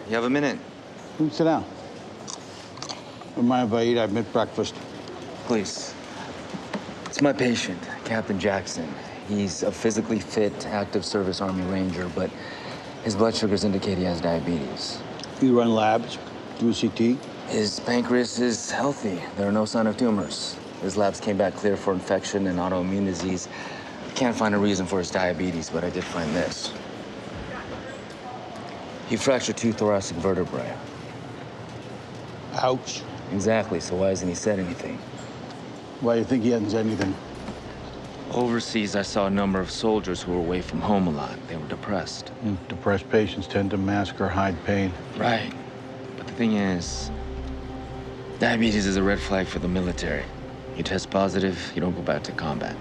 You have a minute? Sit down. Don't mind if I eat? I've missed breakfast. Please. It's my patient, Captain Jackson. He's a physically fit, active service Army Ranger, but his blood sugars indicate he has diabetes. You run labs, do a CT? His pancreas is healthy. There are no sign of tumors. His labs came back clear for infection and autoimmune disease. Can't find a reason for his diabetes, but I did find this. He fractured 2 thoracic vertebrae. Ouch. Exactly, so why hasn't he said anything? Why do you think he hasn't said anything? Overseas, I saw a number of soldiers who were away from home a lot. They were depressed. Depressed patients tend to mask or hide pain. Right. But the thing is, diabetes is a red flag for the military. You test positive, you don't go back to combat.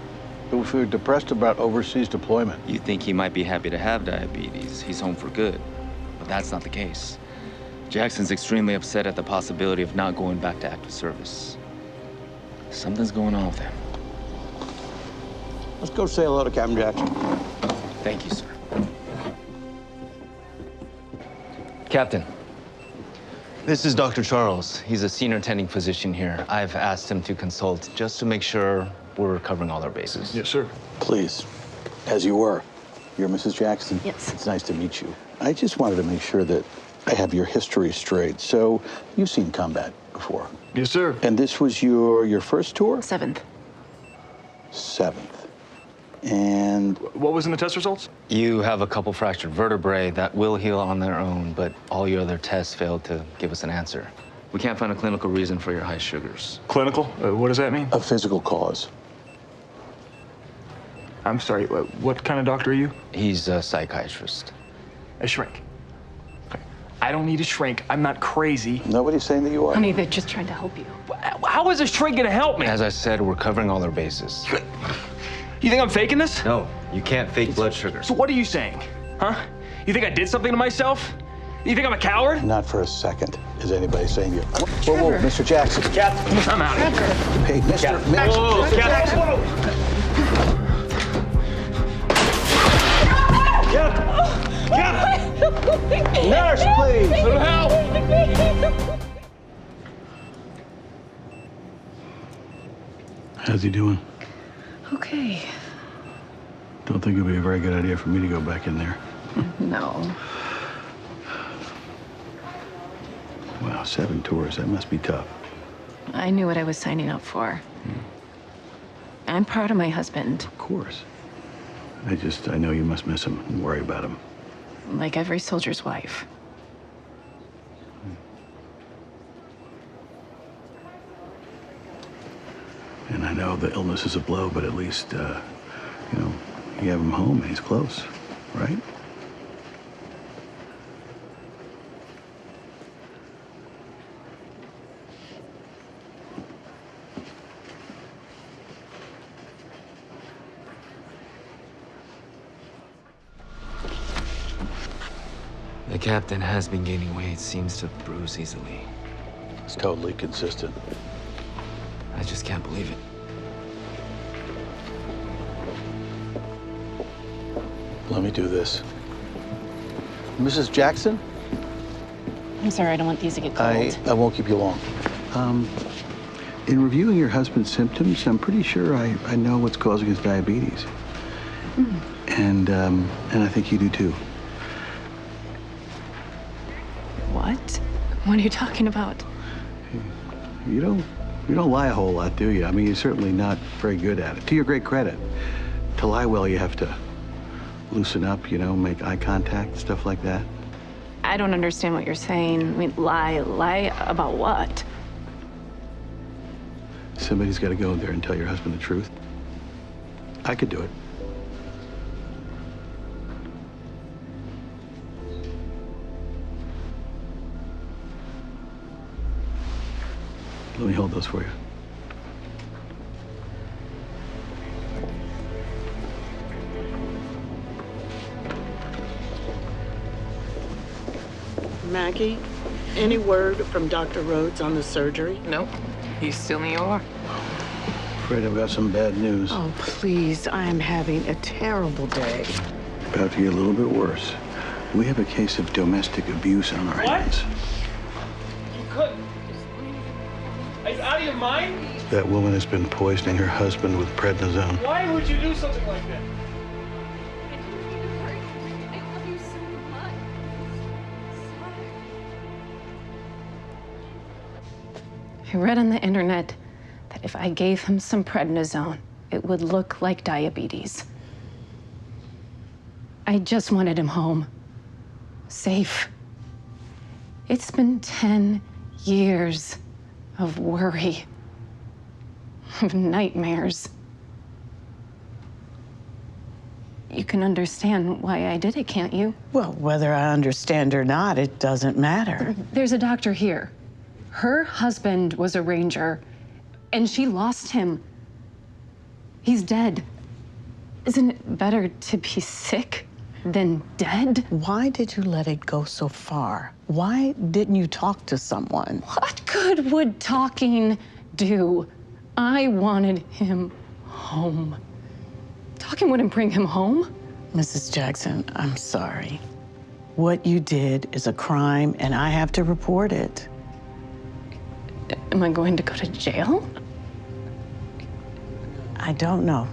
But if you're depressed about overseas deployment. You think he might be happy to have diabetes. He's home for good. But that's not the case. Jackson's extremely upset at the possibility of not going back to active service. Something's going on with him. Let's go say hello to Captain Jackson. Thank you, sir. Captain, this is Dr. Charles. He's a senior attending physician here. I've asked him to consult just to make sure we're covering all our bases. Yes, sir. Please, as you were. You're Mrs. Jackson? Yes. It's nice to meet you. I just wanted to make sure that I have your history straight. So, you've seen combat before? Yes, sir. And this was your first tour? 7th. 7th. And What was in the test results? You have a couple fractured vertebrae that will heal on their own, but all your other tests failed to give us an answer. We can't find a clinical reason for your high sugars. Clinical? What does that mean? a physical cause. I'm sorry, what kind of doctor are you? He's a psychiatrist. A shrink. Okay. I don't need a shrink. I'm not crazy. Nobody's saying that you are. Honey, they're just trying to help you. How is a shrink gonna help me? As I said, we're covering all our bases. You think I'm faking this? No, you can't fake blood sugars. So what are you saying? Huh? You think I did something to myself? You think I'm a coward? Not for a second is anybody saying you. Whoa, Trevor. Mr. Jackson. Captain, I'm out of here. Hey, Mr. Whoa, Mr. Captain. Captain! Nurse, please. Little help! How's he doing? Okay. Don't think it'd be a very good idea for me to go back in there. No. Wow, 7 tours. That must be tough. I knew what I was signing up for. I'm proud of my husband, Of course. I know you must miss him and worry about him. like every soldier's wife. And I know the illness is a blow, but at least, you have him home and he's close, right? The captain has been gaining weight, seems to bruise easily. It's totally consistent. I just can't believe it. Let me do this. Mrs. Jackson? I'm sorry, I don't want these to get cold. I won't keep you long. In reviewing your husband's symptoms, I'm pretty sure I know what's causing his diabetes. And I think you do too. What? What are you talking about? You don't lie a whole lot, do you? I mean, you're certainly not very good at it. To your great credit. To lie well, you have to loosen up, make eye contact, stuff like that. I don't understand what you're saying. I mean, lie about what? Somebody's got to go there and tell your husband the truth. I could do it. Let me hold those for you. Maggie, any word from Dr. Rhodes on the surgery? Nope. He's still in the OR. Afraid I've got some bad news. Oh, please, I am having a terrible day. About to get a little bit worse. We have a case of domestic abuse on our hands. You could. Are you out of your mind? That woman has been poisoning her husband with prednizone. Why would you do something like that? I didn't mean to hurt you. I love you so much. I read on the internet that if I gave him some prednizone, it would look like diabetes. I just wanted him home, safe. It's been 10 years of worry, of nightmares. You can understand why I did it, can't you? Well, whether I understand or not, it doesn't matter. There's a doctor here. Her husband was a ranger, and she lost him. He's dead. Isn't it better to be sick than dead? Why did you let it go so far? Why didn't you talk to someone? What good would talking do? I wanted him home. Talking wouldn't bring him home. Mrs. Jackson, I'm sorry. What you did is a crime, and I have to report it. Am I going to go to jail? I don't know.